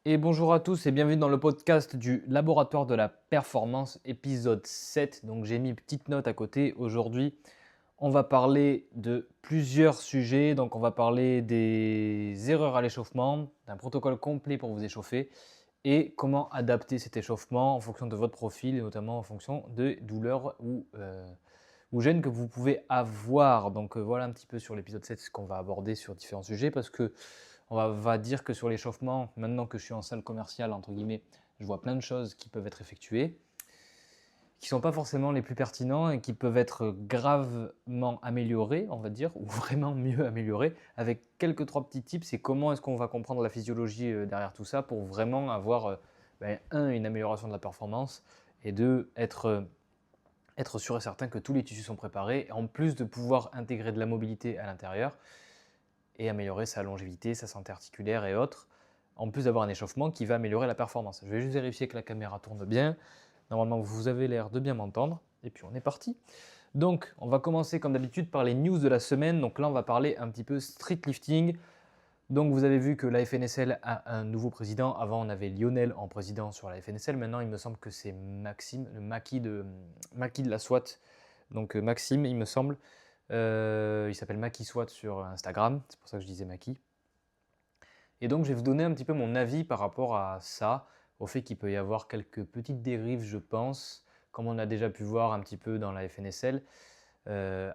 Et bonjour à tous et bienvenue dans le podcast du Laboratoire de la Performance, épisode 7. Donc j'ai mis une petite note à côté. Aujourd'hui, on va parler de plusieurs sujets. Donc on va parler des erreurs à l'échauffement, d'un protocole complet pour vous échauffer et comment adapter cet échauffement en fonction de votre profil et notamment en fonction des douleurs ou gênes que vous pouvez avoir. Donc voilà un petit peu sur l'épisode 7 ce qu'on va aborder sur différents sujets parce que on va dire que sur l'échauffement, maintenant que je suis en salle commerciale, entre guillemets, je vois plein de choses qui peuvent être effectuées, qui ne sont pas forcément les plus pertinents et qui peuvent être gravement améliorées, on va dire, ou vraiment mieux améliorées, avec quelques trois petits tips. C'est comment est-ce qu'on va comprendre la physiologie derrière tout ça pour vraiment avoir, une amélioration de la performance, et deux, être sûr et certain que tous les tissus sont préparés, en plus de pouvoir intégrer de la mobilité à l'intérieur et améliorer sa longévité, sa santé articulaire et autres, en plus d'avoir un échauffement qui va améliorer la performance. Je vais juste vérifier que la caméra tourne bien. Normalement, vous avez l'air de bien m'entendre. Et puis on est parti. Donc, on va commencer comme d'habitude par les news de la semaine. Donc là, on va parler un petit peu street lifting. Donc vous avez vu que la FNSL a un nouveau président. Avant, on avait Lionel en président sur la FNSL. Maintenant, il me semble que c'est Maxime, le Maki de la SWAT. Donc Maxime, il me semble. Il s'appelle Maki SWAT sur Instagram. C'est pour ça que je disais Maki. Et donc, je vais vous donner un petit peu mon avis par rapport à ça, au fait qu'il peut y avoir quelques petites dérives, je pense, comme on a déjà pu voir un petit peu dans la FNSL,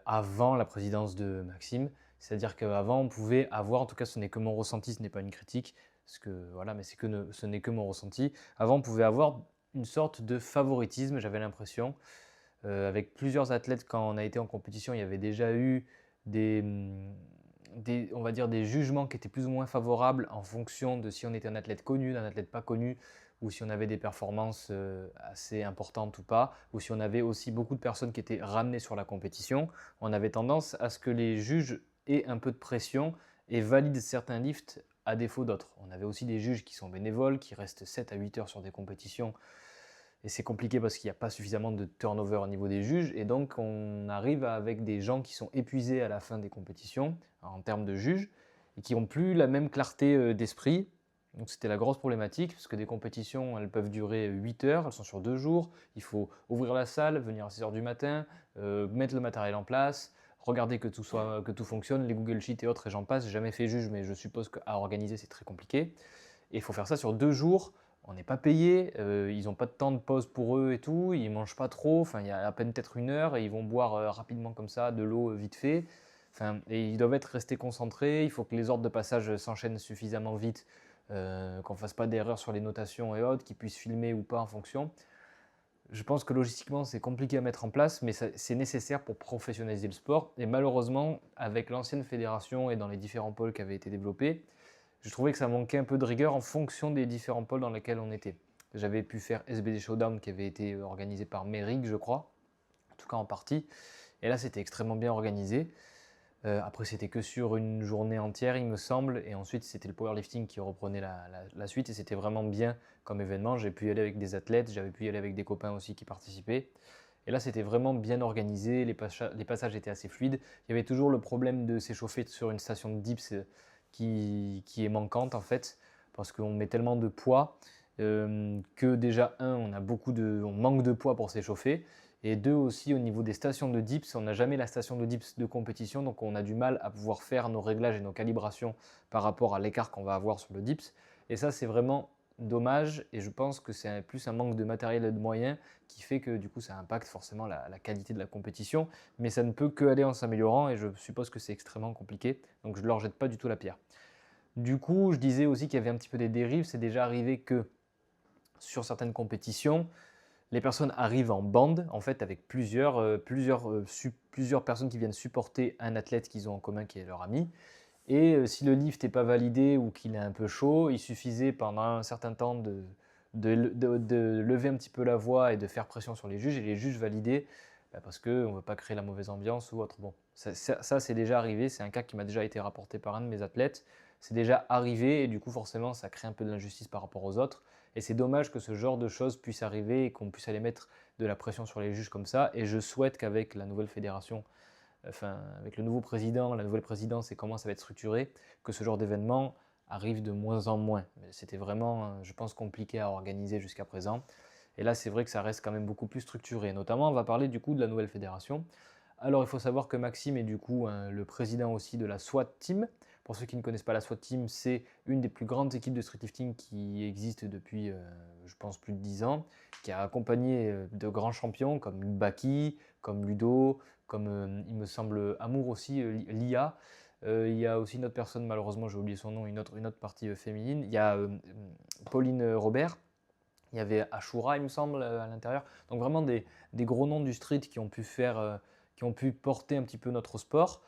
avant la présidence de Maxime. C'est-à-dire qu'avant, on pouvait avoir, en tout cas, ce n'est que mon ressenti, ce n'est pas une critique, parce que voilà, mais ce n'est que mon ressenti. Avant, on pouvait avoir une sorte de favoritisme, j'avais l'impression. Avec plusieurs athlètes, quand on a été en compétition, il y avait déjà eu des, on va dire des jugements qui étaient plus ou moins favorables en fonction de si on était un athlète connu, d'un athlète pas connu, ou si on avait des performances assez importantes ou pas, ou si on avait aussi beaucoup de personnes qui étaient ramenées sur la compétition. On avait tendance à ce que les juges aient un peu de pression et valident certains lifts à défaut d'autres. On avait aussi des juges qui sont bénévoles, qui restent 7 à 8 heures sur des compétitions, et c'est compliqué parce qu'il n'y a pas suffisamment de turnover au niveau des juges. Et donc, on arrive avec des gens qui sont épuisés à la fin des compétitions en termes de juges et qui n'ont plus la même clarté d'esprit. Donc, c'était la grosse problématique parce que des compétitions, elles peuvent durer 8 heures, elles sont sur 2 jours. Il faut ouvrir la salle, venir à 6 heures du matin, mettre le matériel en place, regarder que tout fonctionne, les Google Sheets et autres, et j'en passe. J'ai jamais fait juge, mais je suppose qu'à organiser, c'est très compliqué. Et il faut faire ça sur 2 jours. On n'est pas payé, ils n'ont pas de temps de pause pour eux et tout, ils ne mangent pas trop, enfin il y a à peine peut-être 1 heure et ils vont boire rapidement comme ça de l'eau vite fait. Enfin, et ils doivent être restés concentrés, il faut que les ordres de passage s'enchaînent suffisamment vite, qu'on ne fasse pas d'erreurs sur les notations et autres, qu'ils puissent filmer ou pas en fonction. Je pense que logistiquement c'est compliqué à mettre en place, mais c'est nécessaire pour professionnaliser le sport. Et malheureusement, avec l'ancienne fédération et dans les différents pôles qui avaient été développés, je trouvais que ça manquait un peu de rigueur en fonction des différents pôles dans lesquels on était. J'avais pu faire SBD Showdown qui avait été organisé par Merig, je crois, en tout cas en partie. Et là, c'était extrêmement bien organisé. Après, c'était que sur une journée entière, il me semble. Et ensuite, c'était le powerlifting qui reprenait la suite. Et c'était vraiment bien comme événement. J'ai pu y aller avec des athlètes, j'avais pu y aller avec des copains aussi qui participaient. Et là, c'était vraiment bien organisé. Les passages étaient assez fluides. Il y avait toujours le problème de s'échauffer sur une station de dips qui est manquante en fait. Parce qu'on met tellement de poids que déjà, on manque de poids pour s'échauffer. Et deux, aussi au niveau des stations de dips, on n'a jamais la station de dips de compétition, donc on a du mal à pouvoir faire nos réglages et nos calibrations par rapport à l'écart qu'on va avoir sur le dips. Et ça, c'est vraiment dommage, et je pense que c'est plus un manque de matériel et de moyens qui fait que du coup ça impacte forcément la qualité de la compétition, mais ça ne peut que aller en s'améliorant, et je suppose que c'est extrêmement compliqué, donc je ne leur jette pas du tout la pierre. Du coup, je disais aussi qu'il y avait un petit peu des dérives, c'est déjà arrivé que sur certaines compétitions, les personnes arrivent en bande, en fait, avec plusieurs personnes qui viennent supporter un athlète qu'ils ont en commun qui est leur ami. Et si le lift n'est pas validé ou qu'il est un peu chaud, il suffisait pendant un certain temps de lever un petit peu la voix et de faire pression sur les juges, et les juges validaient parce qu'on ne veut pas créer la mauvaise ambiance ou autre. Bon, ça c'est déjà arrivé, c'est un cas qui m'a déjà été rapporté par un de mes athlètes. C'est déjà arrivé et du coup forcément ça crée un peu de l'injustice par rapport aux autres. Et c'est dommage que ce genre de choses puisse arriver et qu'on puisse aller mettre de la pression sur les juges comme ça. Et je souhaite qu'avec la nouvelle fédération, enfin avec le nouveau président, la nouvelle présidence et comment ça va être structuré, que ce genre d'événement arrive de moins en moins. C'était vraiment, je pense, compliqué à organiser jusqu'à présent. Et là, c'est vrai que ça reste quand même beaucoup plus structuré. Notamment, on va parler du coup de la nouvelle fédération. Alors, il faut savoir que Maxime est du coup le président aussi de la SWAT Team. Pour ceux qui ne connaissent pas la SWAT Team, c'est une des plus grandes équipes de street lifting qui existe depuis, je pense, plus de 10 ans, qui a accompagné de grands champions comme Baki, comme Ludo, comme il me semble Amour aussi, Lia. Il y a aussi une autre personne, malheureusement j'ai oublié son nom, une autre partie féminine. Il y a Pauline Robert. Il y avait Ashura, il me semble, à l'intérieur. Donc vraiment des gros noms du street qui ont pu qui ont pu porter un petit peu notre sport.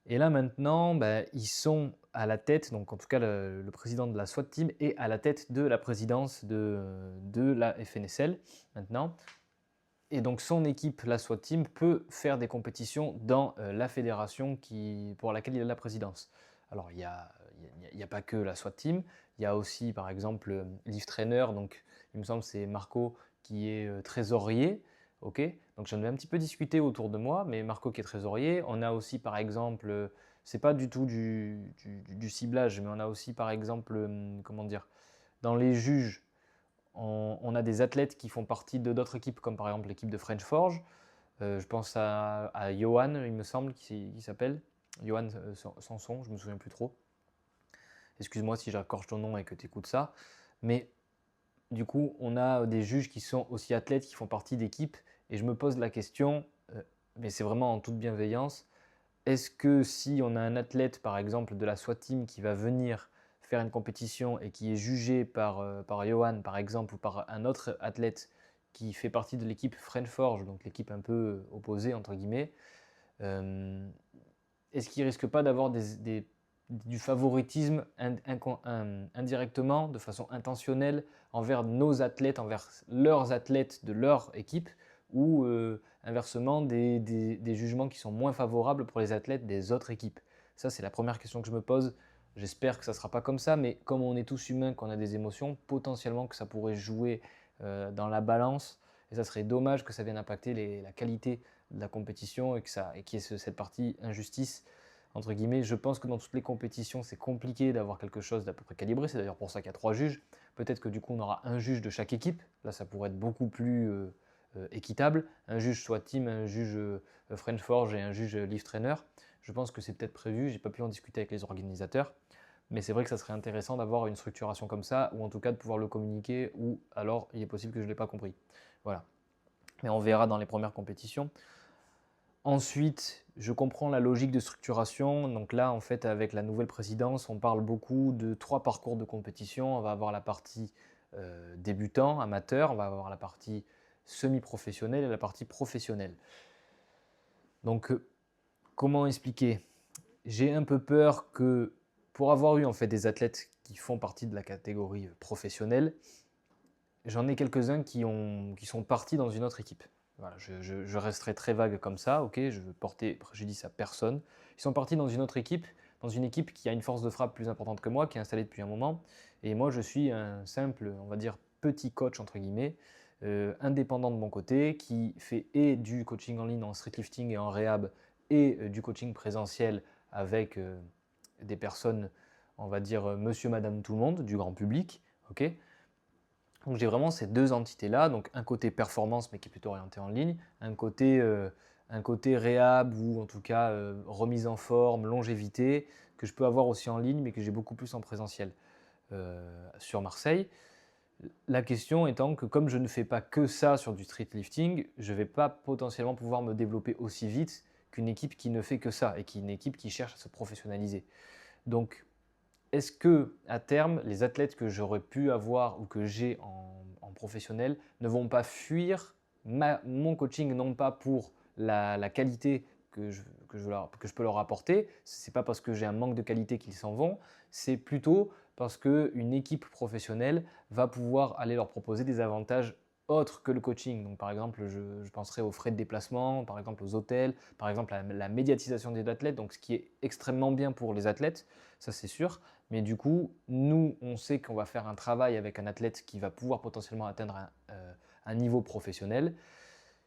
Et là maintenant, bah, ils sont à la tête, donc en tout cas le président de la SWAT Team est à la tête de la présidence de la FNSL maintenant. Et donc son équipe, la SWAT Team, peut faire des compétitions dans la fédération pour laquelle il a la présidence. Alors il y a pas que la SWAT Team, il y a aussi par exemple Leaf Trainer, donc il me semble que c'est Marco qui est trésorier. Ok, donc j'en ai un petit peu discuté autour de moi, mais Marco qui est trésorier. On a aussi par exemple, c'est pas du tout du ciblage, mais on a aussi par exemple, comment dire, dans les juges, on a des athlètes qui font partie de d'autres équipes, comme par exemple l'équipe de French Forge. Je pense à Johan, il me semble, qui s'appelle. Johan Sanson, je me souviens plus trop. Excuse-moi si j'accorche ton nom et que tu écoutes ça. Mais du coup, on a des juges qui sont aussi athlètes, qui font partie d'équipes. Et je me pose la question, mais c'est vraiment en toute bienveillance, est-ce que si on a un athlète, par exemple, de la SWAT Team qui va venir faire une compétition et qui est jugé par Johan, par exemple, ou par un autre athlète qui fait partie de l'équipe French Forge, donc l'équipe un peu opposée, entre guillemets, euh, est-ce qu'il ne risque pas d'avoir du favoritisme indirectement, de façon intentionnelle, envers nos athlètes, envers leurs athlètes de leur équipe, ou inversement des jugements qui sont moins favorables pour les athlètes des autres équipes? Ça, c'est la première question que je me pose. J'espère que ça ne sera pas comme ça, mais comme on est tous humains, qu'on a des émotions, potentiellement que ça pourrait jouer dans la balance, et ça serait dommage que ça vienne impacter la qualité de la compétition et qu'il y ait cette partie injustice entre guillemets. Je pense que dans toutes les compétitions, c'est compliqué d'avoir quelque chose d'à peu près calibré. C'est d'ailleurs pour ça qu'il y a 3 juges. Peut-être que du coup, on aura un juge de chaque équipe. Là, ça pourrait être beaucoup plus équitable. Un juge soit team, un juge French Forge et un juge Leaf Trainer. Je pense que c'est peut-être prévu. J'ai pas pu en discuter avec les organisateurs. Mais c'est vrai que ça serait intéressant d'avoir une structuration comme ça, ou en tout cas de pouvoir le communiquer, ou alors il est possible que je ne l'ai pas compris. Voilà. Mais on verra dans les premières compétitions. Ensuite, je comprends la logique de structuration. Donc là, en fait, avec la nouvelle présidence, on parle beaucoup de 3 parcours de compétition. On va avoir la partie débutant, amateur, on va avoir la partie semi-professionnelle et la partie professionnelle. Donc, comment expliquer? J'ai un peu peur que pour avoir eu en fait des athlètes qui font partie de la catégorie professionnelle, j'en ai quelques-uns qui sont partis dans une autre équipe. Voilà, je resterai très vague comme ça, ok, je veux porter préjudice à personne. Ils sont partis dans une équipe qui a une force de frappe plus importante que moi, qui est installée depuis un moment. Et moi, je suis un simple, on va dire, petit coach, entre guillemets, indépendant de mon côté, qui fait et du coaching en ligne en street lifting et en rehab, et du coaching présentiel avec des personnes, on va dire, monsieur, madame, tout le monde, du grand public, ok. Donc j'ai vraiment ces 2 entités-là, donc un côté performance mais qui est plutôt orienté en ligne, un côté réhab ou en tout cas remise en forme, longévité, que je peux avoir aussi en ligne mais que j'ai beaucoup plus en présentiel sur Marseille. La question étant que comme je ne fais pas que ça sur du street lifting, je ne vais pas potentiellement pouvoir me développer aussi vite qu'une équipe qui ne fait que ça et une équipe qui cherche à se professionnaliser. Donc est-ce que à terme, les athlètes que j'aurais pu avoir ou que j'ai en professionnel ne vont pas fuir mon coaching, non pas pour la qualité que je peux leur apporter, ce n'est pas parce que j'ai un manque de qualité qu'ils s'en vont, c'est plutôt parce qu'une équipe professionnelle va pouvoir aller leur proposer des avantages autres que le coaching. Donc, par exemple, je penserai aux frais de déplacement, par exemple aux hôtels, par exemple à la médiatisation des athlètes, donc ce qui est extrêmement bien pour les athlètes, ça c'est sûr. Mais du coup, nous, on sait qu'on va faire un travail avec un athlète qui va pouvoir potentiellement atteindre un niveau professionnel.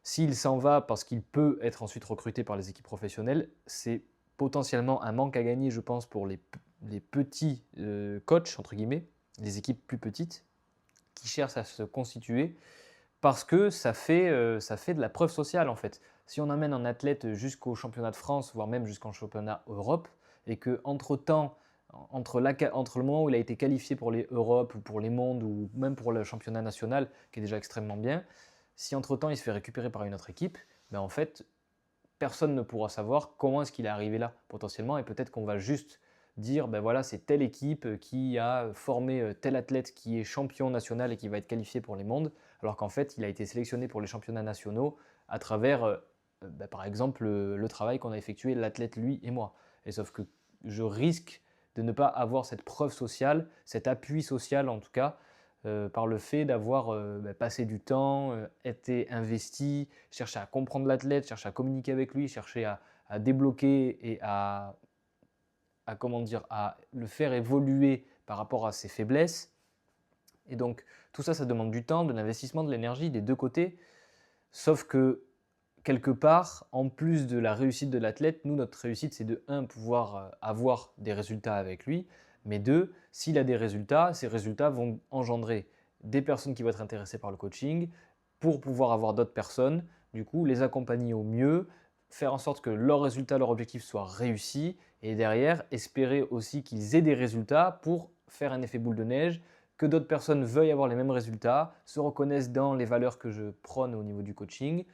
S'il s'en va parce qu'il peut être ensuite recruté par les équipes professionnelles, c'est potentiellement un manque à gagner, je pense, pour les petits coachs, entre guillemets, les équipes plus petites, qui cherchent à se constituer parce que ça fait de la preuve sociale en fait. Si on amène un athlète jusqu'au championnat de France, voire même jusqu'en championnat Europe, et que entre-temps, entre le moment où il a été qualifié pour les Europes ou pour les mondes ou même pour le championnat national, qui est déjà extrêmement bien, si entre-temps il se fait récupérer par une autre équipe, ben en fait, personne ne pourra savoir comment est-ce qu'il est arrivé là potentiellement et peut-être qu'on va juste dire ben voilà c'est telle équipe qui a formé tel athlète qui est champion national et qui va être qualifié pour les mondes alors qu'en fait il a été sélectionné pour les championnats nationaux à travers ben, par exemple le travail qu'on a effectué l'athlète lui et moi. Et sauf que je risque de ne pas avoir cette preuve sociale, cet appui social en tout cas par le fait d'avoir passé du temps, été investi, cherché à comprendre l'athlète, cherché à communiquer avec lui, cherché à débloquer et comment dire, à le faire évoluer par rapport à ses faiblesses. Et donc tout ça, ça demande du temps, de l'investissement, de l'énergie des deux côtés. Sauf que quelque part, en plus de la réussite de l'athlète, nous, notre réussite, c'est de, un, pouvoir avoir des résultats avec lui, mais deux, s'il a des résultats, ces résultats vont engendrer des personnes qui vont être intéressées par le coaching pour pouvoir avoir d'autres personnes, du coup, les accompagner au mieux, faire en sorte que leurs résultats, leurs objectifs soient réussis et derrière, espérer aussi qu'ils aient des résultats pour faire un effet boule de neige, que d'autres personnes veuillent avoir les mêmes résultats, se reconnaissent dans les valeurs que je prône au niveau du coaching,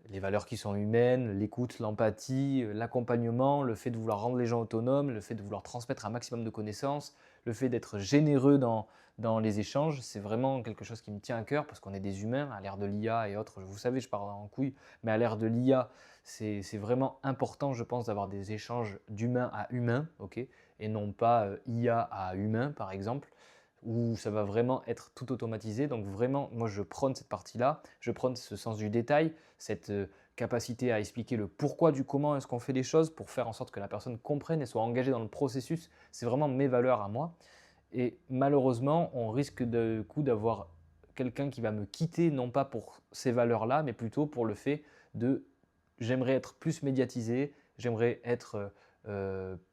les valeurs qui sont humaines, l'écoute, l'empathie, l'accompagnement, le fait de vouloir rendre les gens autonomes, le fait de vouloir transmettre un maximum de connaissances, le fait d'être généreux dans les échanges, c'est vraiment quelque chose qui me tient à cœur parce qu'on est des humains à l'ère de l'IA et autres. Vous savez, je parle en couille, mais à l'ère de l'IA, c'est vraiment important, je pense, d'avoir des échanges d'humain à humain, ok, et non pas IA à humain, par exemple, où ça va vraiment être tout automatisé. Donc vraiment, moi, je prône cette partie-là, je prône ce sens du détail, cette capacité à expliquer le pourquoi du comment est-ce qu'on fait les choses pour faire en sorte que la personne comprenne et soit engagée dans le processus. C'est vraiment mes valeurs à moi. Et malheureusement, on risque de coup d'avoir quelqu'un qui va me quitter, non pas pour ces valeurs-là, mais plutôt pour le fait de j'aimerais être plus médiatisé, j'aimerais être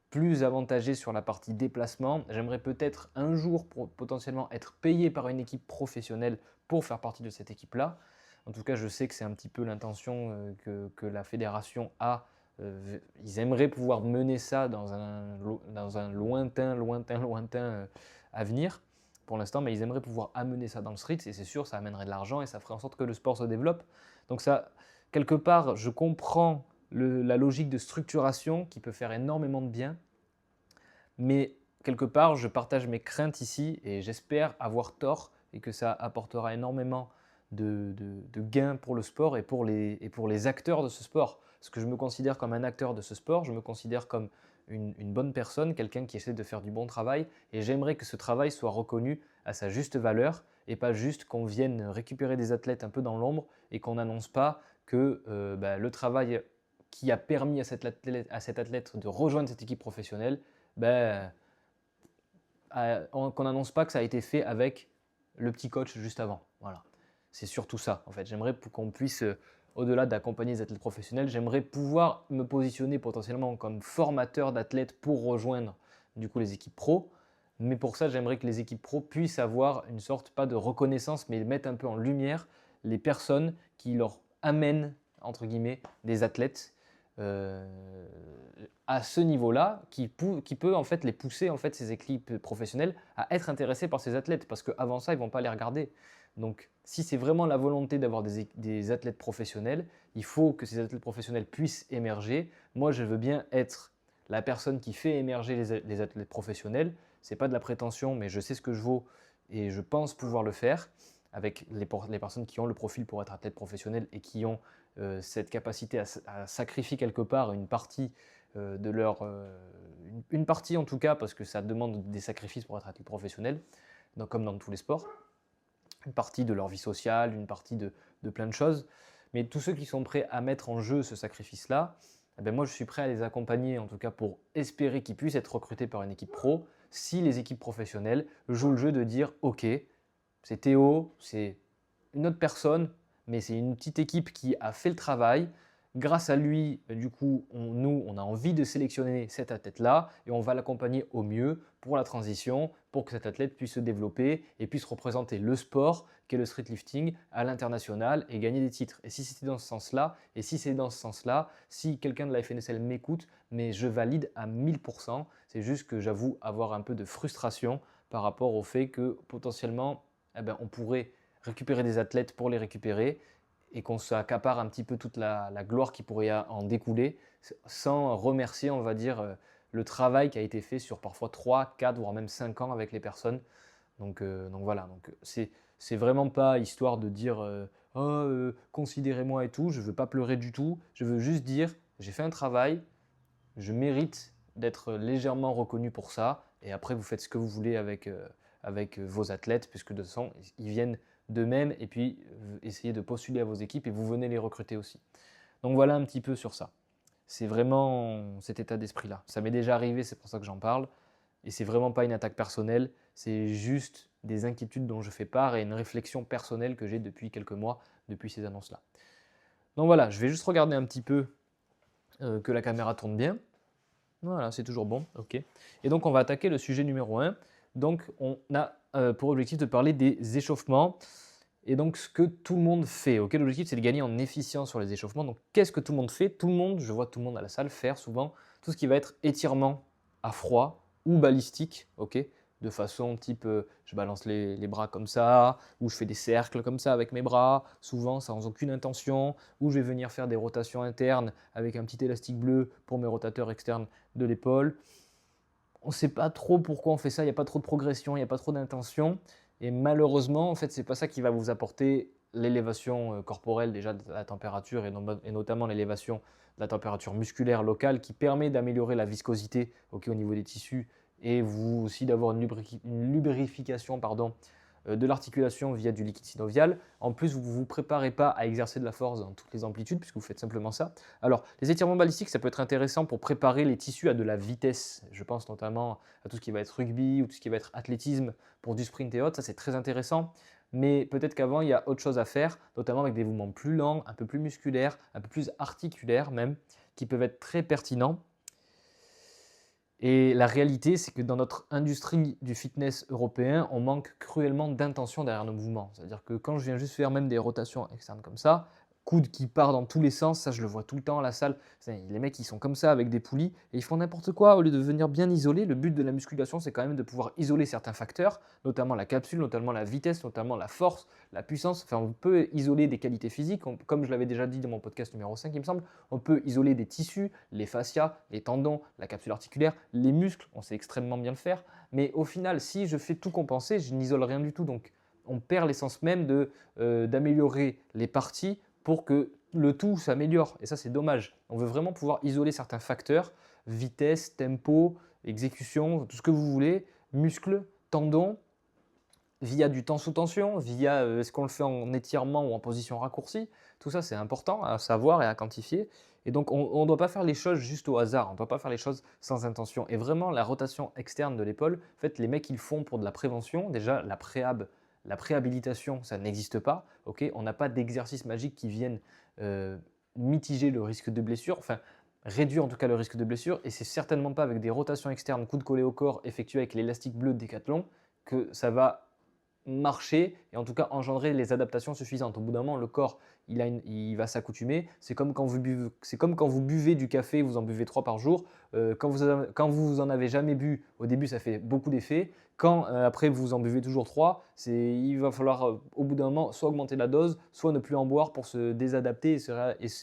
plus avantagé sur la partie déplacement, j'aimerais peut-être un jour potentiellement être payé par une équipe professionnelle pour faire partie de cette équipe-là. En tout cas, je sais que c'est un petit peu l'intention que la fédération a. Ils aimeraient pouvoir mener ça dans un lointain avenir pour l'instant, mais ils aimeraient pouvoir amener ça dans le street et c'est sûr, ça amènerait de l'argent et ça ferait en sorte que le sport se développe. Donc ça, quelque part, je comprends la logique de structuration qui peut faire énormément de bien, mais quelque part, je partage mes craintes ici et j'espère avoir tort et que ça apportera énormément de gains pour le sport et pour les acteurs de ce sport. Parce que je me considère comme un acteur de ce sport, je me considère comme une bonne personne, quelqu'un qui essaie de faire du bon travail et j'aimerais que ce travail soit reconnu à sa juste valeur et pas juste qu'on vienne récupérer des athlètes un peu dans l'ombre et qu'on n'annonce pas que le travail qui a permis à cet athlète de rejoindre cette équipe professionnelle, ben, qu'on n'annonce pas que ça a été fait avec le petit coach juste avant. Voilà. C'est surtout ça, en fait. J'aimerais qu'on puisse, au-delà d'accompagner les athlètes professionnels, j'aimerais pouvoir me positionner potentiellement comme formateur d'athlètes pour rejoindre du coup les équipes pro. Mais pour ça, j'aimerais que les équipes pro puissent avoir une sorte, pas de reconnaissance, mais mettre un peu en lumière les personnes qui leur amènent, entre guillemets, des athlètes euh, à ce niveau-là qui peut en fait les pousser en fait ces équipes professionnelles à être intéressées par ces athlètes parce qu'avant ça ils vont pas les regarder. Donc si c'est vraiment la volonté d'avoir des athlètes professionnels, il faut que ces athlètes professionnels puissent émerger. Moi je veux bien être la personne qui fait émerger les athlètes professionnels. C'est pas de la prétention mais je sais ce que je vaux et je pense pouvoir le faire avec les personnes qui ont le profil pour être athlète professionnel et qui ont cette capacité à sacrifier quelque part une partie de leur. Une partie en tout cas, parce que ça demande des sacrifices pour être athlète professionnel, comme dans tous les sports. Une partie de leur vie sociale, une partie de plein de choses. Mais tous ceux qui sont prêts à mettre en jeu ce sacrifice-là, eh ben moi je suis prêt à les accompagner en tout cas pour espérer qu'ils puissent être recrutés par une équipe pro si les équipes professionnelles jouent le jeu de dire ok, c'est Théo, c'est une autre personne, mais c'est une petite équipe qui a fait le travail. Grâce à lui, du coup, nous, on a envie de sélectionner cet athlète-là et on va l'accompagner au mieux pour la transition, pour que cet athlète puisse se développer et puisse représenter le sport qu'est le street lifting à l'international et gagner des titres. Et si c'est dans ce sens-là, si quelqu'un de la FNSL m'écoute, mais je valide à 1000%, c'est juste que j'avoue avoir un peu de frustration par rapport au fait que potentiellement, on pourrait récupérer des athlètes pour les récupérer et qu'on s'accapare un petit peu toute la gloire qui pourrait en découler sans remercier, on va dire, le travail qui a été fait sur parfois 3, 4, voire même 5 ans avec les personnes. Donc voilà, c'est vraiment pas histoire de dire oh, considérez-moi et tout, je veux pas pleurer du tout, je veux juste dire j'ai fait un travail, je mérite d'être légèrement reconnu pour ça. Et après, vous faites ce que vous voulez avec vos athlètes, puisque de toute façon, ils viennent d'eux-mêmes. Et puis, essayez de postuler à vos équipes et vous venez les recruter aussi. Donc voilà un petit peu sur ça. C'est vraiment cet état d'esprit-là. Ça m'est déjà arrivé, c'est pour ça que j'en parle. Et c'est vraiment pas une attaque personnelle, c'est juste des inquiétudes dont je fais part et une réflexion personnelle que j'ai depuis quelques mois, depuis ces annonces-là. Donc voilà, je vais juste regarder un petit peu que la caméra tourne bien. Voilà, c'est toujours bon, ok. Et donc on va attaquer le sujet numéro 1. Donc on a pour objectif de parler des échauffements et donc ce que tout le monde fait. Ok, l'objectif c'est de gagner en efficience sur les échauffements. Donc qu'est-ce que tout le monde fait? Tout le monde, je vois tout le monde à la salle faire souvent tout ce qui va être étirement à froid ou balistique, ok, de façon type je balance les bras comme ça, ou je fais des cercles comme ça avec mes bras, souvent sans aucune intention, ou je vais venir faire des rotations internes avec un petit élastique bleu pour mes rotateurs externes de l'épaule. On ne sait pas trop pourquoi on fait ça, il n'y a pas trop de progression, il n'y a pas trop d'intention. Et malheureusement, en fait, ce n'est pas ça qui va vous apporter l'élévation corporelle déjà de la température et notamment l'élévation de la température musculaire locale qui permet d'améliorer la viscosité au niveau des tissus et vous aussi d'avoir une lubrification de l'articulation via du liquide synovial. En plus, vous ne vous préparez pas à exercer de la force dans toutes les amplitudes puisque vous faites simplement ça. Alors, les étirements balistiques, ça peut être intéressant pour préparer les tissus à de la vitesse. Je pense notamment à tout ce qui va être rugby ou tout ce qui va être athlétisme pour du sprint et autres. Ça, c'est très intéressant. Mais peut-être qu'avant, il y a autre chose à faire, notamment avec des mouvements plus lents, un peu plus musculaires, un peu plus articulaires même, qui peuvent être très pertinents. Et la réalité, c'est que dans notre industrie du fitness européen, on manque cruellement d'intention derrière nos mouvements. C'est-à-dire que quand je viens juste faire même des rotations externes comme ça, coude qui part dans tous les sens, ça je le vois tout le temps à la salle. Les mecs ils sont comme ça avec des poulies et ils font n'importe quoi au lieu de venir bien isoler. Le but de la musculation, c'est quand même de pouvoir isoler certains facteurs, notamment la capsule, notamment la vitesse, notamment la force, la puissance. Enfin, on peut isoler des qualités physiques, comme je l'avais déjà dit dans mon podcast numéro 5, il me semble. On peut isoler des tissus, les fascias, les tendons, la capsule articulaire, les muscles, on sait extrêmement bien le faire. Mais au final, si je fais tout compenser, je n'isole rien du tout. Donc, on perd l'essence même d'améliorer les parties pour que le tout s'améliore. Et ça, c'est dommage. On veut vraiment pouvoir isoler certains facteurs, vitesse, tempo, exécution, tout ce que vous voulez, muscles, tendons, via du temps sous tension, via est-ce qu'on le fait en étirement ou en position raccourcie. Tout ça, c'est important à savoir et à quantifier. Et donc, on ne doit pas faire les choses juste au hasard, on ne doit pas faire les choses sans intention. Et vraiment, la rotation externe de l'épaule, en fait, les mecs, ils le font pour de la prévention. Déjà, la préhabilitation, ça n'existe pas. Okay, on n'a pas d'exercice magique qui vienne mitiger le risque de blessure, enfin réduire en tout cas le risque de blessure. Et c'est certainement pas avec des rotations externes, coudes collés au corps, effectuées avec l'élastique bleu de Decathlon, que ça va marcher et en tout cas engendrer les adaptations suffisantes. Au bout d'un moment, le corps, il va s'accoutumer. C'est comme quand vous buvez du café, vous en buvez 3 par jour. Quand vous en avez jamais bu, au début, ça fait beaucoup d'effets. Quand après vous en buvez toujours 3, il va falloir au bout d'un moment soit augmenter la dose, soit ne plus en boire pour se désadapter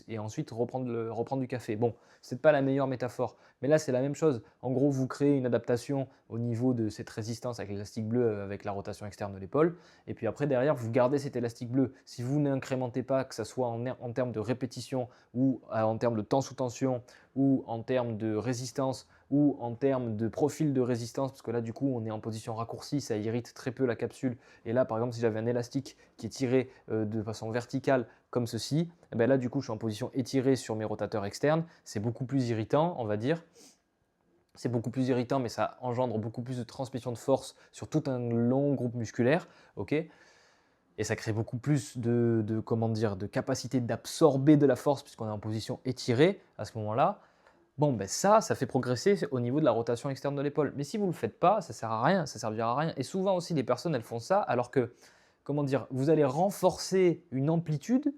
et ensuite reprendre du café. Bon, ce n'est pas la meilleure métaphore, mais là c'est la même chose. En gros, vous créez une adaptation au niveau de cette résistance avec l'élastique bleu, avec la rotation externe de l'épaule, et puis après derrière, vous gardez cet élastique bleu. Si vous n'incrémentez pas, que ce soit en termes de répétition ou en termes de temps sous tension ou en termes de résistance ou en termes de profil de résistance, parce que là du coup on est en position raccourcie, ça irrite très peu la capsule. Et là par exemple si j'avais un élastique qui est tiré de façon verticale comme ceci, et bien là du coup je suis en position étirée sur mes rotateurs externes, c'est beaucoup plus irritant on va dire. C'est beaucoup plus irritant mais ça engendre beaucoup plus de transmission de force sur tout un long groupe musculaire. Ok, et ça crée beaucoup plus comment dire, de capacité d'absorber de la force puisqu'on est en position étirée à ce moment-là. Bon, ben ça fait progresser au niveau de la rotation externe de l'épaule. Mais si vous ne le faites pas, ça ne sert à rien, ça servira à rien. Et souvent aussi, les personnes, elles font ça alors que, comment dire, vous allez renforcer une amplitude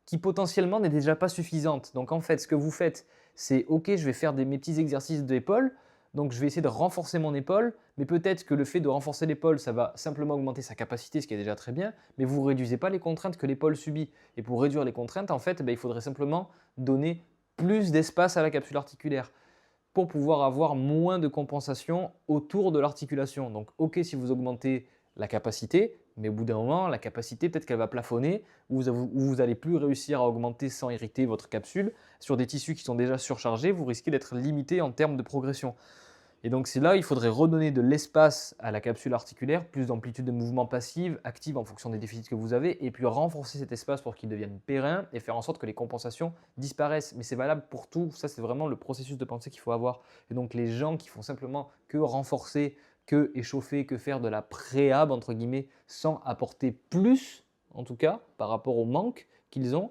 qui potentiellement n'est déjà pas suffisante. Donc en fait, ce que vous faites, c'est OK, je vais faire mes petits exercices d'épaule, donc je vais essayer de renforcer mon épaule, mais peut-être que le fait de renforcer l'épaule, ça va simplement augmenter sa capacité, ce qui est déjà très bien, mais vous ne réduisez pas les contraintes que l'épaule subit. Et pour réduire les contraintes, en fait, il faudrait simplement donner plus d'espace à la capsule articulaire pour pouvoir avoir moins de compensation autour de l'articulation. Donc OK si vous augmentez la capacité, mais au bout d'un moment, la capacité, peut-être qu'elle va plafonner, ou vous n'allez plus réussir à augmenter sans irriter votre capsule. Sur des tissus qui sont déjà surchargés, vous risquez d'être limité en termes de progression. Et donc c'est là, il faudrait redonner de l'espace à la capsule articulaire, plus d'amplitude de mouvement passive, active en fonction des déficits que vous avez, et puis renforcer cet espace pour qu'il devienne périn et faire en sorte que les compensations disparaissent. Mais c'est valable pour tout, ça c'est vraiment le processus de pensée qu'il faut avoir. Et donc les gens qui font simplement que renforcer, que échauffer, que faire de la préhab, entre guillemets, sans apporter plus, en tout cas, par rapport au manque qu'ils ont,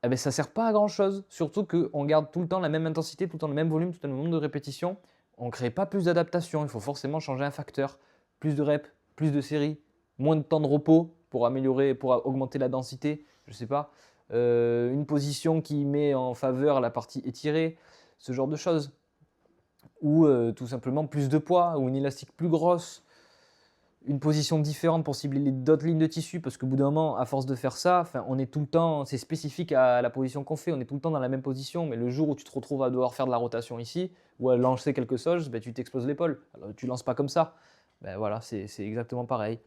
eh ben, ça ne sert pas à grand chose. Surtout qu'on garde tout le temps la même intensité, tout le temps le même volume, tout le temps le même nombre de répétitions. On ne crée pas plus d'adaptation. Il faut forcément changer un facteur. Plus de reps, plus de séries, moins de temps de repos pour améliorer, pour augmenter la densité. Je ne sais pas. Une position qui met en faveur la partie étirée, ce genre de choses. Ou tout simplement plus de poids, ou une élastique plus grosse, une position différente pour cibler d'autres lignes de tissu, parce qu'au bout d'un moment, à force de faire ça, on est tout le temps, c'est spécifique à la position qu'on fait, on est tout le temps dans la même position, mais le jour où tu te retrouves à devoir faire de la rotation ici, ou à lancer quelque chose, tu t'exploses l'épaule. Alors tu lances pas comme ça. Voilà, c'est exactement pareil.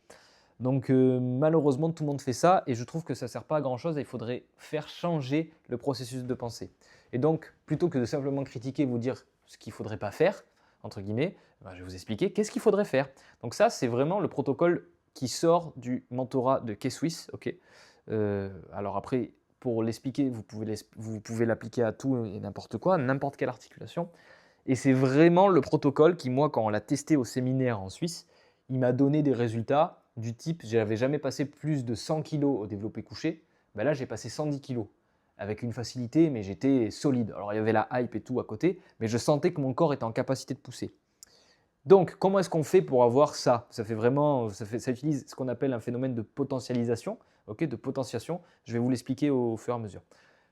Donc malheureusement, tout le monde fait ça, et je trouve que ça ne sert pas à grand chose, et il faudrait faire changer le processus de pensée. Et donc, plutôt que de simplement critiquer, vous dire ce qu'il ne faudrait pas faire, entre guillemets, je vais vous expliquer qu'est-ce qu'il faudrait faire. Donc ça, c'est vraiment le protocole qui sort du mentorat de K-Swiss. Alors après, pour l'expliquer, vous pouvez l'appliquer à tout et n'importe quoi, n'importe quelle articulation. Et c'est vraiment le protocole qui, moi, quand on l'a testé au séminaire en Suisse, il m'a donné des résultats du type, je n'avais jamais passé plus de 100 kg au développé couché. Là, j'ai passé 110 kg avec une facilité, mais j'étais solide. Alors, il y avait la hype et tout à côté, mais je sentais que mon corps était en capacité de pousser. Donc, comment est-ce qu'on fait pour avoir ça? Ça utilise ce qu'on appelle un phénomène de potentialisation, de potentiation. Je vais vous l'expliquer au fur et à mesure.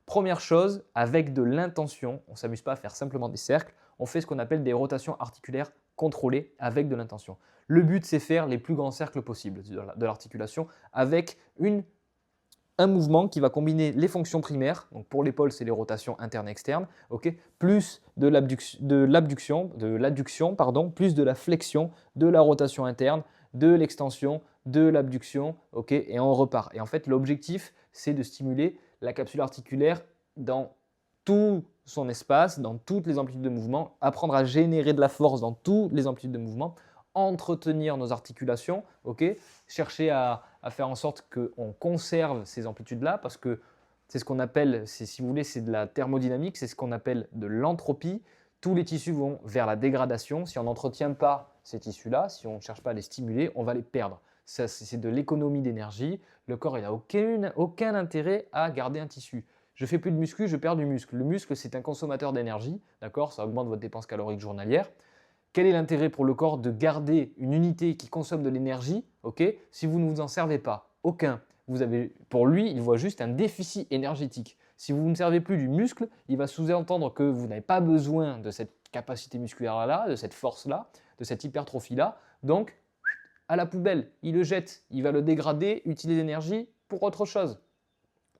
Première chose, avec de l'intention, on ne s'amuse pas à faire simplement des cercles, on fait ce qu'on appelle des rotations articulaires contrôlées avec de l'intention. Le but, c'est faire les plus grands cercles possibles de l'articulation avec un mouvement qui va combiner les fonctions primaires, donc pour l'épaule, c'est les rotations internes et externes, plus de l'adduction, plus de la flexion, de la rotation interne, de l'extension, de l'abduction, et on repart. Et en fait, l'objectif, c'est de stimuler la capsule articulaire dans tout son espace, dans toutes les amplitudes de mouvement, apprendre à générer de la force dans toutes les amplitudes de mouvement, entretenir nos articulations, chercher à faire en sorte qu'on conserve ces amplitudes-là, parce que c'est ce qu'on appelle, si vous voulez, c'est de la thermodynamique, c'est ce qu'on appelle de l'entropie. Tous les tissus vont vers la dégradation. Si on n'entretient pas ces tissus-là, si on ne cherche pas à les stimuler, on va les perdre. Ça, c'est de l'économie d'énergie. Le corps n'a aucun intérêt à garder un tissu. Je fais plus de muscu, je perds du muscle. Le muscle, c'est un consommateur d'énergie, d'accord? Ça augmente votre dépense calorique journalière. Quel est l'intérêt pour le corps de garder une unité qui consomme de l'énergie, si vous ne vous en servez pas? Aucun. Pour lui, il voit juste un déficit énergétique. Si vous ne servez plus du muscle, il va sous-entendre que vous n'avez pas besoin de cette capacité musculaire-là, de cette force-là, de cette hypertrophie-là. Donc, à la poubelle, il le jette, il va le dégrader, utiliser l'énergie pour autre chose.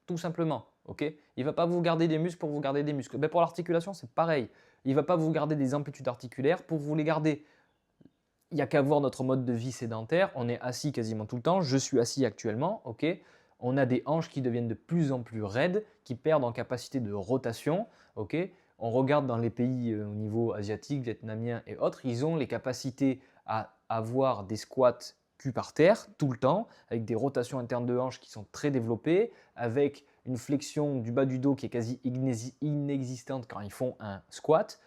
Tout simplement. Il ne va pas vous garder des muscles pour vous garder des muscles. Pour l'articulation, c'est pareil. Il ne va pas vous garder des amplitudes articulaires pour vous les garder. Il n'y a qu'à voir notre mode de vie sédentaire. On est assis quasiment tout le temps. Je suis assis actuellement. On a des hanches qui deviennent de plus en plus raides, qui perdent en capacité de rotation. On regarde dans les pays au niveau asiatique, vietnamien et autres, ils ont les capacités à avoir des squats cul par terre tout le temps, avec des rotations internes de hanches qui sont très développées, avec une flexion du bas du dos qui est quasi inexistante quand ils font un squat,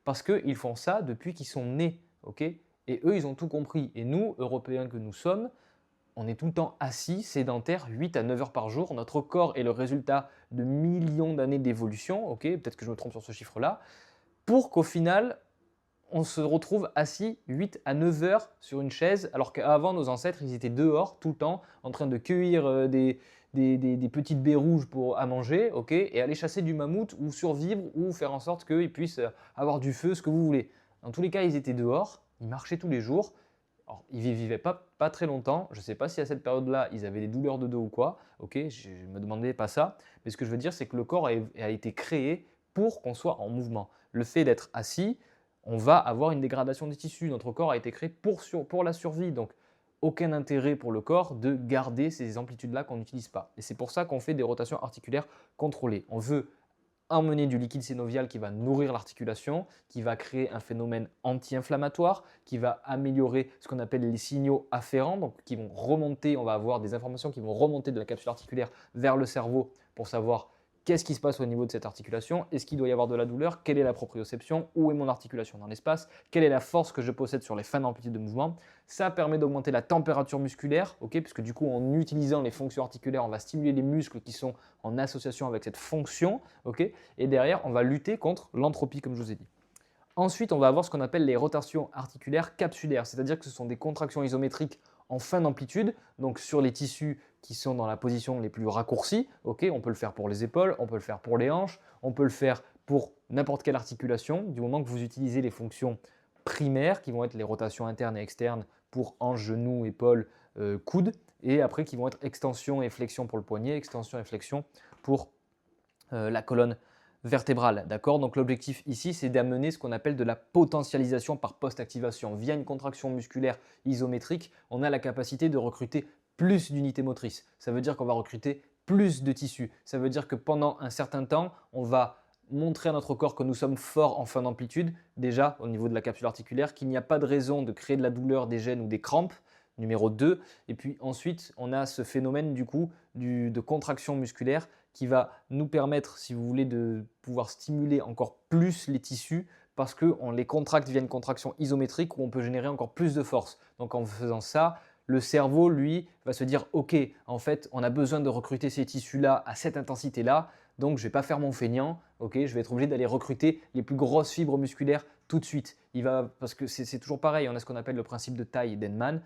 parce qu'ils font ça depuis qu'ils sont nés. Et eux, ils ont tout compris. Et nous, Européens que nous sommes, on est tout le temps assis, sédentaire, 8 à 9 heures par jour. Notre corps est le résultat de millions d'années d'évolution, ok, peut-être que je me trompe sur ce chiffre-là, pour qu'au final, on se retrouve assis 8 à 9 heures sur une chaise, alors qu'avant, nos ancêtres, ils étaient dehors tout le temps, en train de cueillir des petites baies rouges à manger, ok, et aller chasser du mammouth ou survivre ou faire en sorte qu'ils puissent avoir du feu, ce que vous voulez. Dans tous les cas, ils étaient dehors, ils marchaient tous les jours. Alors, ils ne vivaient pas très longtemps. Je ne sais pas si à cette période-là, ils avaient des douleurs de dos ou quoi. Ok, je ne me demandais pas ça. Mais ce que je veux dire, c'est que le corps a été créé pour qu'on soit en mouvement. Le fait d'être assis, on va avoir une dégradation des tissus. Notre corps a été créé pour la survie. Donc, aucun intérêt pour le corps de garder ces amplitudes-là qu'on n'utilise pas. Et c'est pour ça qu'on fait des rotations articulaires contrôlées. On veut emmener du liquide synovial qui va nourrir l'articulation, qui va créer un phénomène anti-inflammatoire, qui va améliorer ce qu'on appelle les signaux afférents, donc qui vont remonter, on va avoir des informations qui vont remonter de la capsule articulaire vers le cerveau pour savoir qu'est-ce qui se passe au niveau de cette articulation, est-ce qu'il doit y avoir de la douleur, quelle est la proprioception, où est mon articulation dans l'espace, quelle est la force que je possède sur les fins d'amplitude de mouvement. Ça permet d'augmenter la température musculaire, puisque du coup en utilisant les fonctions articulaires, on va stimuler les muscles qui sont en association avec cette fonction, et derrière on va lutter contre l'entropie comme je vous ai dit. Ensuite, on va avoir ce qu'on appelle les rotations articulaires capsulaires, c'est-à-dire que ce sont des contractions isométriques en fin d'amplitude, donc sur les tissus qui sont dans la position les plus raccourcies. On peut le faire pour les épaules, on peut le faire pour les hanches, on peut le faire pour n'importe quelle articulation, du moment que vous utilisez les fonctions primaires qui vont être les rotations internes et externes pour hanches, genoux, épaules, coudes, et après qui vont être extension et flexion pour le poignet, extension et flexion pour la colonne vertébrale. D'accord. Donc l'objectif ici, c'est d'amener ce qu'on appelle de la potentialisation par post-activation. Via une contraction musculaire isométrique, on a la capacité de recruter plus d'unités motrices. Ça veut dire qu'on va recruter plus de tissus. Ça veut dire que pendant un certain temps, on va montrer à notre corps que nous sommes forts en fin d'amplitude, déjà au niveau de la capsule articulaire, qu'il n'y a pas de raison de créer de la douleur, des gènes ou des crampes, numéro 2. Et puis ensuite, on a ce phénomène du coup de contraction musculaire qui va nous permettre, si vous voulez, de pouvoir stimuler encore plus les tissus parce qu'on les contracte via une contraction isométrique où on peut générer encore plus de force. Donc en faisant ça, le cerveau, lui, va se dire « Ok, en fait, on a besoin de recruter ces tissus-là à cette intensité-là, donc je ne vais pas faire mon feignant, je vais être obligé d'aller recruter les plus grosses fibres musculaires tout de suite. » Parce que c'est toujours pareil, on a ce qu'on appelle le principe de taille d'Henman.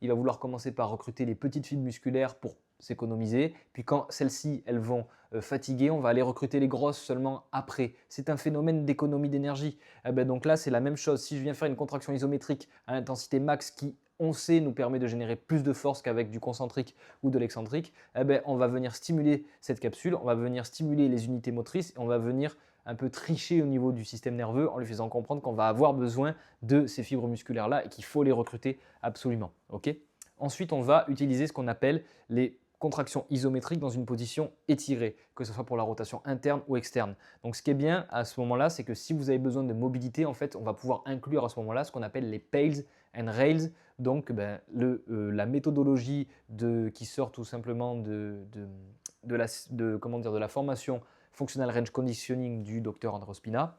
Il va vouloir commencer par recruter les petites fibres musculaires pour s'économiser. Puis quand celles-ci, elles vont fatiguer, on va aller recruter les grosses seulement après. C'est un phénomène d'économie d'énergie. Donc là, c'est la même chose. Si je viens faire une contraction isométrique à intensité max qui, on sait, nous permet de générer plus de force qu'avec du concentrique ou de l'excentrique, on va venir stimuler cette capsule, on va venir stimuler les unités motrices et on va venir un peu tricher au niveau du système nerveux en lui faisant comprendre qu'on va avoir besoin de ces fibres musculaires-là et qu'il faut les recruter absolument. Ensuite, on va utiliser ce qu'on appelle les contraction isométrique dans une position étirée, que ce soit pour la rotation interne ou externe. Donc ce qui est bien à ce moment-là, c'est que si vous avez besoin de mobilité, en fait, on va pouvoir inclure à ce moment-là ce qu'on appelle les Pales and Rails, donc la méthodologie qui sort tout simplement de la formation Functional Range Conditioning du docteur Andros Spina,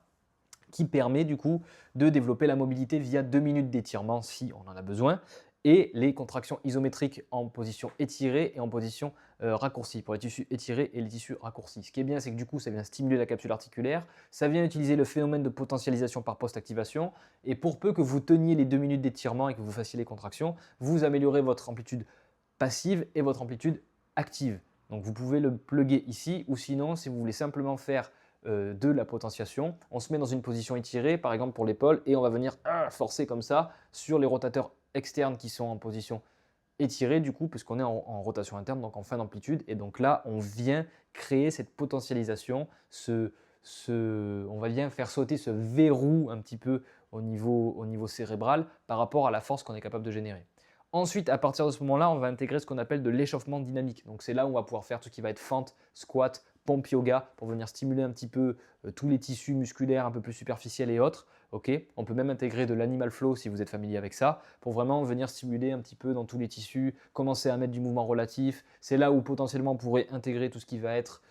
qui permet du coup de développer la mobilité via 2 minutes d'étirement si on en a besoin, et les contractions isométriques en position étirée et en position raccourcie, pour les tissus étirés et les tissus raccourcis. Ce qui est bien, c'est que du coup, ça vient stimuler la capsule articulaire, ça vient utiliser le phénomène de potentialisation par post-activation, et pour peu que vous teniez les 2 minutes d'étirement et que vous fassiez les contractions, vous améliorez votre amplitude passive et votre amplitude active. Donc vous pouvez le plugger ici, ou sinon, si vous voulez simplement faire de la potentiation, on se met dans une position étirée, par exemple pour l'épaule, et on va venir forcer comme ça sur les rotateurs externes qui sont en position étirée du coup, puisqu'on est en rotation interne, donc en fin d'amplitude. Et donc là, on vient créer cette potentialisation, on va bien faire sauter ce verrou un petit peu au niveau cérébral par rapport à la force qu'on est capable de générer. Ensuite, à partir de ce moment-là, on va intégrer ce qu'on appelle de l'échauffement dynamique. Donc c'est là où on va pouvoir faire tout ce qui va être fente, squat, pompe yoga pour venir stimuler un petit peu tous les tissus musculaires un peu plus superficiels et autres. On peut même intégrer de l'animal flow si vous êtes familier avec ça pour vraiment venir stimuler un petit peu dans tous les tissus, commencer à mettre du mouvement relatif. C'est là où potentiellement on pourrait intégrer tout ce qui va être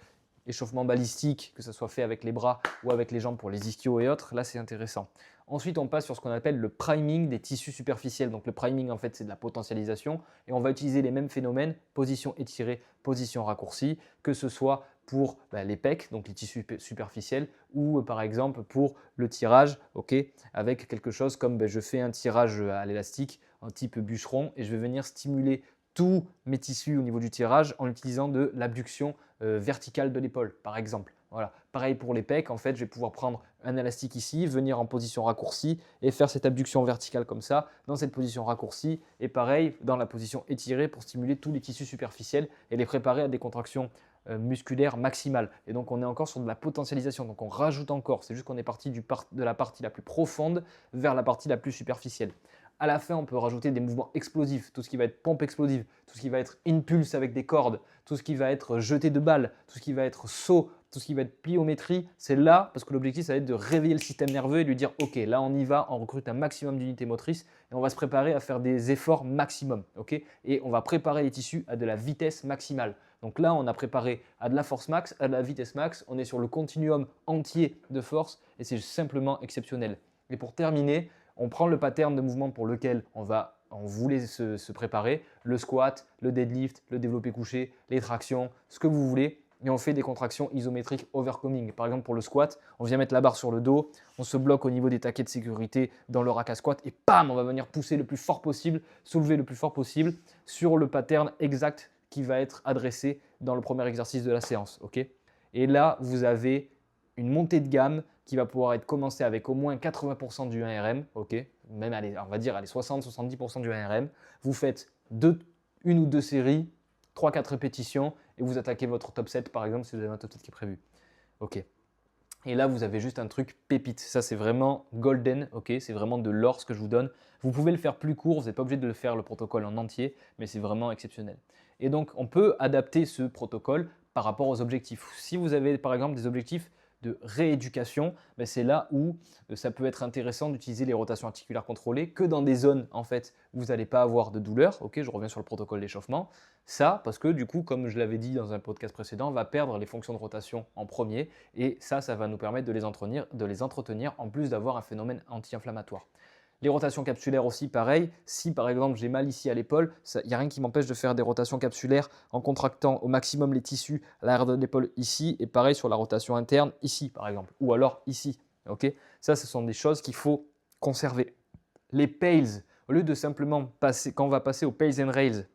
échauffement balistique, que ce soit fait avec les bras ou avec les jambes pour les ischios et autres, là c'est intéressant. Ensuite, on passe sur ce qu'on appelle le priming des tissus superficiels. Donc le priming, en fait, c'est de la potentialisation et on va utiliser les mêmes phénomènes, position étirée, position raccourcie, que ce soit pour les pecs, donc les tissus superficiels, ou par exemple pour le tirage, avec quelque chose comme je fais un tirage à l'élastique, un type bûcheron, et je vais venir stimuler tous mes tissus au niveau du tirage en utilisant de l'abduction verticale de l'épaule, par exemple. Voilà. Pareil pour les pecs, en fait, je vais pouvoir prendre un élastique ici, venir en position raccourcie et faire cette abduction verticale comme ça, dans cette position raccourcie, et pareil dans la position étirée pour stimuler tous les tissus superficiels et les préparer à des contractions musculaires maximales. Et donc, on est encore sur de la potentialisation, donc on rajoute encore, c'est juste qu'on est parti de la partie la plus profonde vers la partie la plus superficielle. À la fin, on peut rajouter des mouvements explosifs, tout ce qui va être pompe explosive, tout ce qui va être impulse avec des cordes, tout ce qui va être jeté de balles, tout ce qui va être saut, tout ce qui va être pliométrie. C'est là parce que l'objectif, ça va être de réveiller le système nerveux et lui dire ok, là on y va, on recrute un maximum d'unités motrices et on va se préparer à faire des efforts maximum. Et on va préparer les tissus à de la vitesse maximale. Donc là, on a préparé à de la force max, à de la vitesse max. On est sur le continuum entier de force et c'est simplement exceptionnel. Et pour terminer, on prend le pattern de mouvement pour lequel on voulait se préparer, le squat, le deadlift, le développé couché, les tractions, ce que vous voulez, et on fait des contractions isométriques overcoming. Par exemple, pour le squat, on vient mettre la barre sur le dos, on se bloque au niveau des taquets de sécurité dans le rack à squat et bam, on va venir pousser le plus fort possible, soulever le plus fort possible sur le pattern exact qui va être adressé dans le premier exercice de la séance. Et là, vous avez une montée de gamme qui va pouvoir être commencée avec au moins 80% du 1RM, même on va dire 60-70% du 1RM. Vous faites une ou deux séries, 3-4 répétitions et vous attaquez votre top 7 par exemple si vous avez un top 7 qui est prévu. Et là, vous avez juste un truc pépite. Ça, c'est vraiment golden. C'est vraiment de l'or ce que je vous donne. Vous pouvez le faire plus court. Vous n'êtes pas obligé de le faire le protocole en entier, mais c'est vraiment exceptionnel. Et donc, on peut adapter ce protocole par rapport aux objectifs. Si vous avez par exemple des objectifs de rééducation, c'est là où ça peut être intéressant d'utiliser les rotations articulaires contrôlées que dans des zones en fait où vous n'allez pas avoir de douleur. Je reviens sur le protocole d'échauffement. Ça, parce que du coup, comme je l'avais dit dans un podcast précédent, on va perdre les fonctions de rotation en premier et ça va nous permettre de les entretenir en plus d'avoir un phénomène anti-inflammatoire. Les rotations capsulaires aussi, pareil. Si par exemple j'ai mal ici à l'épaule, il n'y a rien qui m'empêche de faire des rotations capsulaires en contractant au maximum les tissus à l'arrière de l'épaule ici et pareil sur la rotation interne ici par exemple ou alors ici. Ça, ce sont des choses qu'il faut conserver. Les pails, au lieu de simplement passer, quand on va passer aux pails and rails,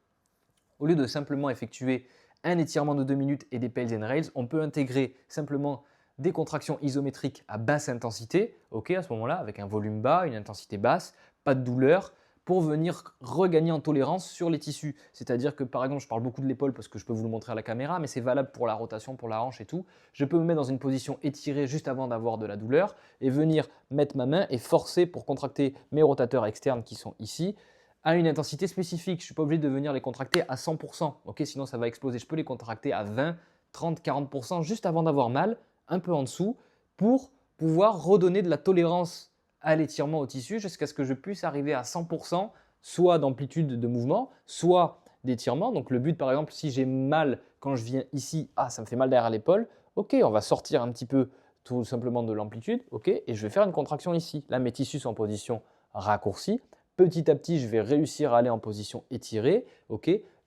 au lieu de simplement effectuer un étirement de 2 minutes et des pails and rails, on peut intégrer simplement des contractions isométriques à basse intensité, à ce moment-là, avec un volume bas, une intensité basse, pas de douleur, pour venir regagner en tolérance sur les tissus. C'est-à-dire que par exemple, je parle beaucoup de l'épaule parce que je peux vous le montrer à la caméra, mais c'est valable pour la rotation, pour la hanche et tout. Je peux me mettre dans une position étirée juste avant d'avoir de la douleur et venir mettre ma main et forcer pour contracter mes rotateurs externes qui sont ici à une intensité spécifique. Je ne suis pas obligé de venir les contracter à 100%, sinon ça va exploser. Je peux les contracter à 20, 30, 40% juste avant d'avoir mal, un peu en dessous, pour pouvoir redonner de la tolérance à l'étirement au tissu jusqu'à ce que je puisse arriver à 100%, soit d'amplitude de mouvement, soit d'étirement. Donc le but, par exemple, si j'ai mal quand je viens ici, ça me fait mal derrière l'épaule, on va sortir un petit peu tout simplement de l'amplitude, et je vais faire une contraction ici. Là, mes tissus sont en position raccourcie. Petit à petit, je vais réussir à aller en position étirée.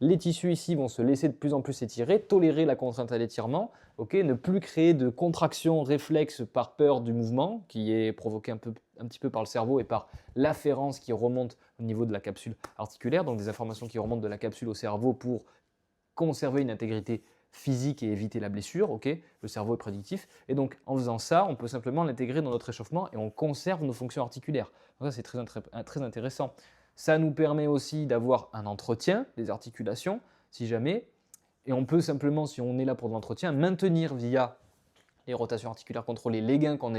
Les tissus ici vont se laisser de plus en plus étirer, tolérer la contrainte à l'étirement, ne plus créer de contraction réflexe par peur du mouvement qui est provoqué un petit peu par le cerveau et par l'afférence qui remonte au niveau de la capsule articulaire, donc des informations qui remontent de la capsule au cerveau pour conserver une intégrité physique et éviter la blessure. Le cerveau est prédictif et donc en faisant ça, on peut simplement l'intégrer dans notre échauffement et on conserve nos fonctions articulaires. Donc ça, c'est très intéressant. Ça nous permet aussi d'avoir un entretien des articulations, si jamais, et on peut simplement, si on est là pour de l'entretien, maintenir via les rotations articulaires contrôlées les gains qu'on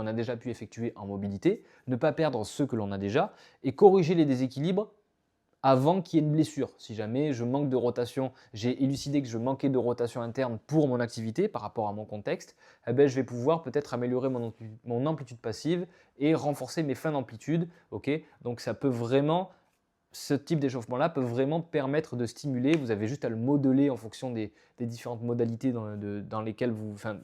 a déjà pu effectuer en mobilité, ne pas perdre ceux que l'on a déjà et corriger les déséquilibres avant qu'il y ait une blessure. Si jamais je manque de rotation, j'ai élucidé que je manquais de rotation interne pour mon activité par rapport à mon contexte, je vais pouvoir peut-être améliorer mon amplitude passive et renforcer mes fins d'amplitude. Donc ça peut vraiment ce type d'échauffement-là peut vraiment permettre de stimuler. Vous avez juste à le modeler en fonction des différentes modalités dans lesquelles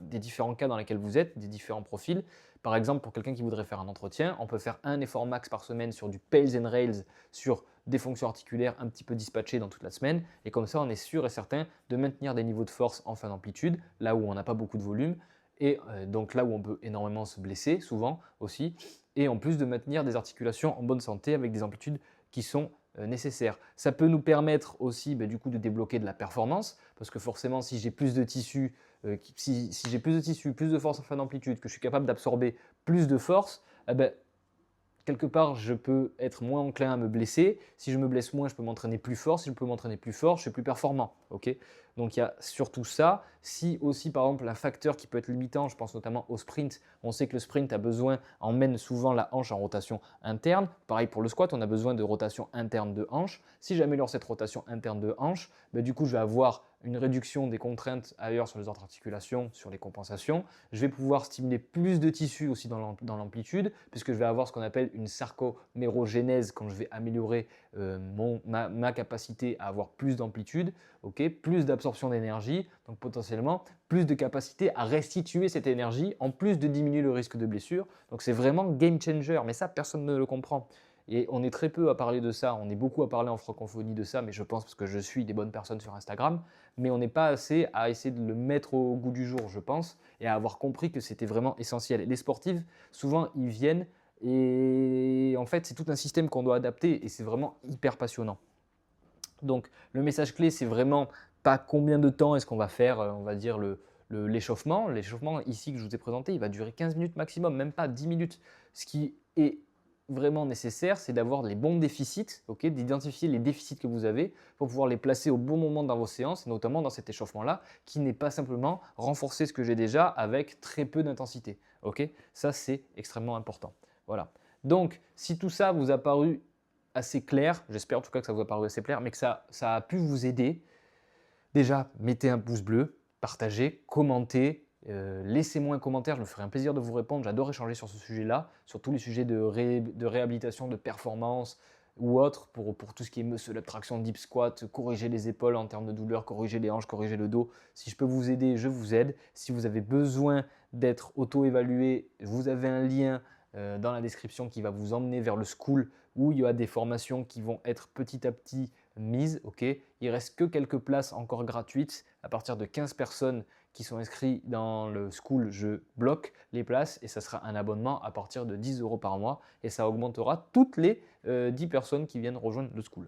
des différents cas dans lesquels vous êtes, des différents profils. Par exemple, pour quelqu'un qui voudrait faire un entretien, on peut faire un effort max par semaine sur du Pales and Rails, sur des fonctions articulaires un petit peu dispatchées dans toute la semaine. Et comme ça, on est sûr et certain de maintenir des niveaux de force en fin d'amplitude, là où on n'a pas beaucoup de volume. Et donc là où on peut énormément se blesser, souvent aussi. Et en plus de maintenir des articulations en bonne santé avec des amplitudes qui sont nécessaires. Ça peut nous permettre aussi du coup de débloquer de la performance, parce que forcément si j'ai plus de tissu, si j'ai plus de tissu, plus de force en fin d'amplitude, que je suis capable d'absorber plus de force, quelque part, je peux être moins enclin à me blesser. Si je me blesse moins, je peux m'entraîner plus fort. Si je peux m'entraîner plus fort, je suis plus performant. Okay, donc, il y a surtout ça. Si aussi, par exemple, un facteur qui peut être limitant, je pense notamment au sprint. On sait que le sprint emmène souvent la hanche en rotation interne. Pareil pour le squat, on a besoin de rotation interne de hanche. Si j'améliore cette rotation interne de hanche, du coup, je vais avoir une réduction des contraintes ailleurs sur les autres articulations, sur les compensations. Je vais pouvoir stimuler plus de tissus aussi dans l'amplitude, puisque je vais avoir ce qu'on appelle une sarcomérogénèse quand je vais améliorer ma capacité à avoir plus d'amplitude, plus d'absorption d'énergie, donc potentiellement plus de capacité à restituer cette énergie, en plus de diminuer le risque de blessure. Donc c'est vraiment game changer, mais ça, personne ne le comprend. Et on est très peu à parler de ça, on est beaucoup à parler en francophonie de ça, mais je pense parce que je suis des bonnes personnes sur Instagram, mais on n'est pas assez à essayer de le mettre au goût du jour, je pense, et à avoir compris que c'était vraiment essentiel. Et les sportifs, souvent, ils viennent et en fait, c'est tout un système qu'on doit adapter et c'est vraiment hyper passionnant. Donc, le message clé, c'est vraiment pas combien de temps est-ce qu'on va faire, on va dire, l'échauffement. L'échauffement ici que je vous ai présenté, il va durer 15 minutes maximum, même pas 10 minutes. Ce qui est vraiment nécessaire, c'est d'avoir les bons déficits, d'identifier les déficits que vous avez pour pouvoir les placer au bon moment dans vos séances, et notamment dans cet échauffement-là, qui n'est pas simplement renforcer ce que j'ai déjà avec très peu d'intensité. Ça, c'est extrêmement important. Voilà. Donc, si tout ça vous a paru assez clair, j'espère en tout cas que ça vous a paru assez clair, mais que ça a pu vous aider, déjà, mettez un pouce bleu, partagez, commentez, laissez-moi un commentaire, je me ferai un plaisir de vous répondre. J'adore échanger sur ce sujet-là, sur tous les sujets de réhabilitation, de performance ou autre, pour tout ce qui est muscle up, traction, deep squat, corriger les épaules en termes de douleur, corriger les hanches, corriger le dos. Si je peux vous aider, je vous aide. Si vous avez besoin d'être auto-évalué, vous avez un lien dans la description qui va vous emmener vers le school où il y a des formations qui vont être petit à petit mises. Il reste que quelques places encore gratuites. À partir de 15 personnes qui sont inscrites dans le school, je bloque les places et ça sera un abonnement à partir de 10 € par mois et ça augmentera toutes les 10 personnes qui viennent rejoindre le school.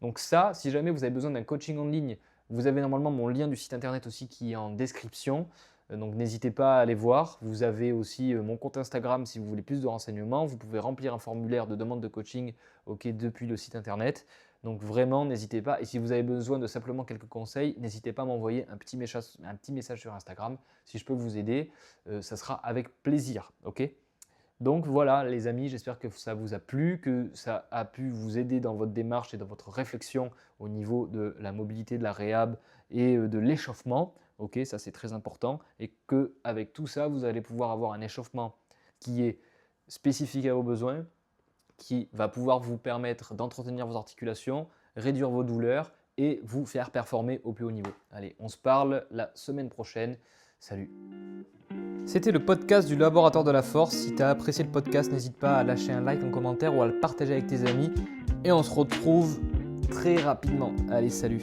Donc ça, si jamais vous avez besoin d'un coaching en ligne, vous avez normalement mon lien du site internet aussi qui est en description. Donc n'hésitez pas à aller voir. Vous avez aussi mon compte Instagram si vous voulez plus de renseignements. Vous pouvez remplir un formulaire de demande de coaching depuis le site internet. Donc vraiment, n'hésitez pas. Et si vous avez besoin de simplement quelques conseils, n'hésitez pas à m'envoyer un petit message sur Instagram. Si je peux vous aider, ça sera avec plaisir. Donc voilà les amis, j'espère que ça vous a plu, que ça a pu vous aider dans votre démarche et dans votre réflexion au niveau de la mobilité, de la réhab et de l'échauffement. Ça c'est très important et qu'avec tout ça, vous allez pouvoir avoir un échauffement qui est spécifique à vos besoins, qui va pouvoir vous permettre d'entretenir vos articulations, réduire vos douleurs et vous faire performer au plus haut niveau. Allez, on se parle la semaine prochaine. Salut! C'était le podcast du Laboratoire de la Force. Si tu as apprécié le podcast, n'hésite pas à lâcher un like, un commentaire ou à le partager avec tes amis. Et on se retrouve très rapidement. Allez, salut!